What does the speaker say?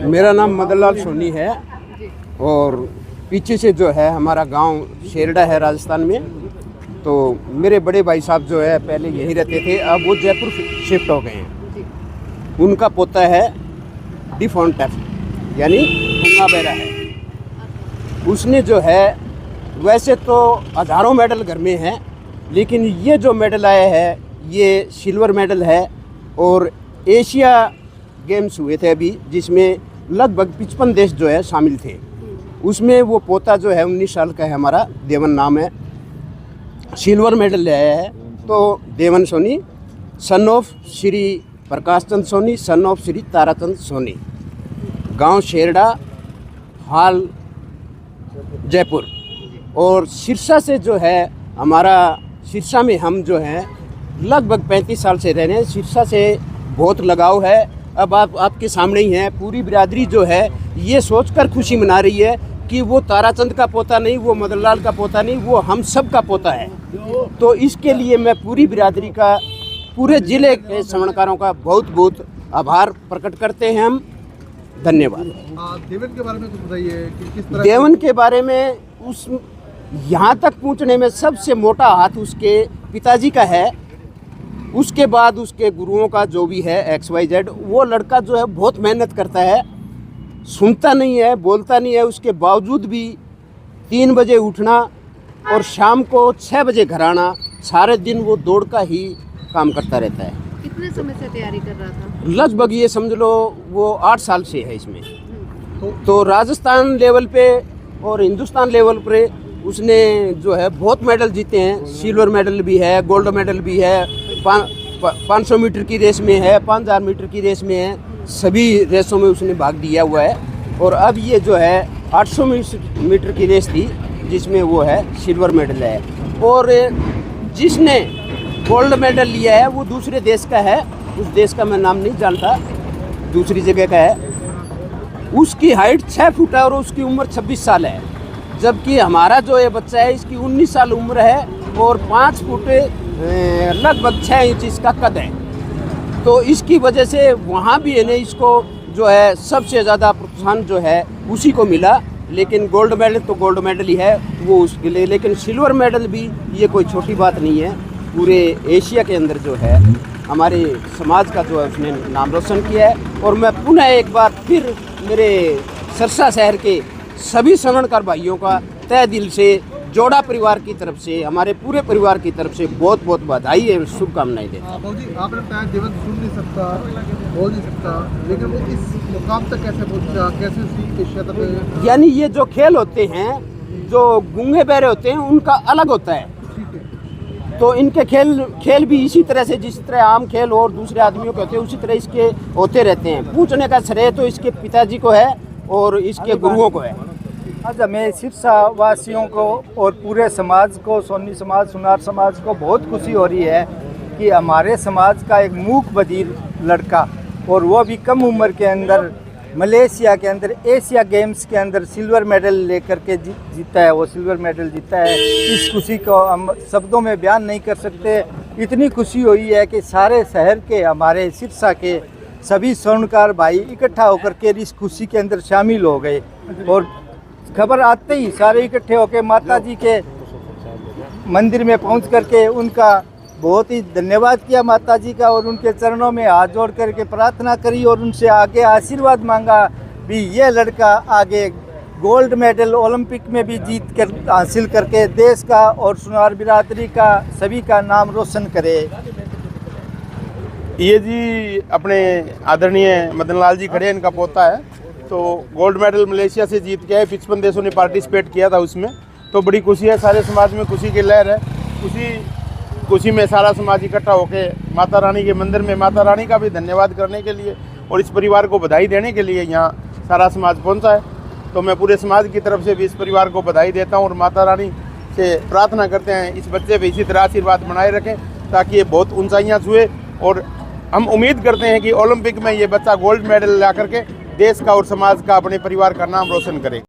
मेरा नाम मदनलाल सोनी है और पीछे से जो है हमारा गांव शेरडा है राजस्थान में। तो मेरे बड़े भाई साहब जो है पहले यहीं रहते थे, अब वो जयपुर शिफ्ट हो गए हैं। उनका पोता है डिफॉन्टेफ यानी गूंगा बहरा है। उसने जो है वैसे तो हज़ारों मेडल घर में हैं, लेकिन ये जो मेडल आया है ये सिल्वर मेडल है। और एशिया गेम्स हुए थे अभी, जिसमें लगभग 55 देश जो है शामिल थे। उसमें वो पोता जो है 19 साल का है, हमारा देवन नाम है, सिल्वर मेडल ले आया है। तो Devan Soni son of Shri Prakash Chand Soni, son of Shri Tarachand Soni, गांव शेरडा, हाल जयपुर। और सिरसा से जो है हमारा, सिरसा में हम जो हैं लगभग 35 साल से रह रहे हैं। सिरसा से बहुत लगाव है। अब आपके सामने ही हैं, पूरी बिरादरी जो है ये सोचकर खुशी मना रही है कि वो ताराचंद का पोता नहीं, वो मदनलाल का पोता नहीं, वो हम सब का पोता है। तो इसके लिए मैं पूरी बिरादरी का, पूरे ज़िले के श्रवणकारों का बहुत बहुत आभार प्रकट करते हैं हम। धन्यवाद। देवन के बारे में कुछ बताइए कि किस तरह देवन के बारे में, उस यहाँ तक पहुँचने में सबसे मोटा हाथ उसके पिताजी का है। उसके बाद उसके गुरुओं का जो भी है XYZ, वो लड़का जो है बहुत मेहनत करता है, सुनता नहीं है, बोलता नहीं है। उसके बावजूद भी 3 बजे उठना और शाम को 6 बजे घर आना, सारे दिन वो दौड़ का ही काम करता रहता है। कितने समय से तैयारी कर रहा था? लगभग ये समझ लो वो 8 साल से है इसमें। तो राजस्थान लेवल पे और हिंदुस्तान लेवल पे उसने जो है बहुत मेडल जीते हैं। सिल्वर मेडल भी है, गोल्ड मेडल भी है, 500 मीटर की रेस में है, 5000 मीटर की रेस में है, सभी रेसों में उसने भाग लिया हुआ है। और अब ये जो है 800 मीटर की रेस थी जिसमें वो है सिल्वर मेडल है। और जिसने गोल्ड मेडल लिया है वो दूसरे देश का है, उस देश का मैं नाम नहीं जानता, दूसरी जगह का है। उसकी हाइट 6 फुट है और उसकी उम्र 26 साल है। जबकि हमारा जो ये बच्चा है इसकी 19 साल उम्र है और 5 फुट लगभग 6 इंच इसका कद है। तो इसकी वजह से वहाँ भी है ना, इसको जो है सबसे ज़्यादा प्रोत्साहन जो है उसी को मिला। लेकिन गोल्ड मेडल तो गोल्ड मेडल ही है वो उसके लिए, लेकिन सिल्वर मेडल भी ये कोई छोटी बात नहीं है। पूरे एशिया के अंदर जो है हमारे समाज का जो है उसने नाम रोशन किया है। और मैं पुनः एक बार फिर मेरे सिरसा शहर के सभी श्रवणकार भाइयों का तहे दिल से, जोड़ा परिवार की तरफ से, हमारे पूरे परिवार की तरफ से बहुत बहुत बधाई है, शुभकामनाएं देता हूं। बाबूजी, आपने बताया देवन सुन नहीं सकता, बोल नहीं सकता, लेकिन वो इस मुकाम तक कैसे पहुंचा, कैसे उसी एशिया तक? यानी ये जो खेल होते हैं, जो गूंगे बहरे होते हैं, उनका अलग होता है। तो इनके खेल भी इसी तरह से, जिस तरह आम खेल और दूसरे आदमियों के होते हैं, उसी तरह इसके होते रहते हैं। पूछने का श्रेय तो इसके पिताजी को है और इसके गुरुओं को है। आज हमें सिरसा वासियों को और पूरे समाज को, सोनी समाज, सुनार समाज को बहुत खुशी हो रही है कि हमारे समाज का एक मूक बधिर लड़का, और वो भी कम उम्र के अंदर मलेशिया के अंदर एशिया गेम्स के अंदर सिल्वर मेडल लेकर के जीता है। वो सिल्वर मेडल जीता है। इस खुशी को हम शब्दों में बयान नहीं कर सकते। इतनी खुशी हुई है कि सारे शहर के, हमारे सिरसा के सभी स्वर्णकार भाई इकट्ठा होकर के इस खुशी के अंदर शामिल हो गए। और खबर आते ही सारे इकट्ठे होकर माता जी के मंदिर में पहुंच करके उनका बहुत ही धन्यवाद किया माता जी का, और उनके चरणों में हाथ जोड़ करके प्रार्थना करी और उनसे आगे आशीर्वाद मांगा भी ये लड़का आगे गोल्ड मेडल ओलंपिक में भी जीत कर हासिल करके देश का और सुनार बिरादरी का, सभी का नाम रोशन करे। ये जी अपने आदरणीय मदनलाल जी खड़े, इनका पोता है। तो गोल्ड मेडल मलेशिया से जीत के आए, 55 देशों ने पार्टिसिपेट किया था उसमें। तो बड़ी खुशी है, सारे समाज में खुशी की लहर है। खुशी में सारा समाज इकट्ठा होकर माता रानी के मंदिर में माता रानी का भी धन्यवाद करने के लिए और इस परिवार को बधाई देने के लिए यहाँ सारा समाज पहुँचा है। तो मैं पूरे समाज की तरफ से भी इस परिवार को बधाई देता हूँ और माता रानी से प्रार्थना करते हैं इस बच्चे पे इसी तरह आशीर्वाद बनाए रखें ताकि ये बहुत ऊंचाइयाँ छुए। और हम उम्मीद करते हैं कि ओलंपिक में ये बच्चा गोल्ड मेडल ला करके देश का और समाज का, अपने परिवार का नाम रोशन करे।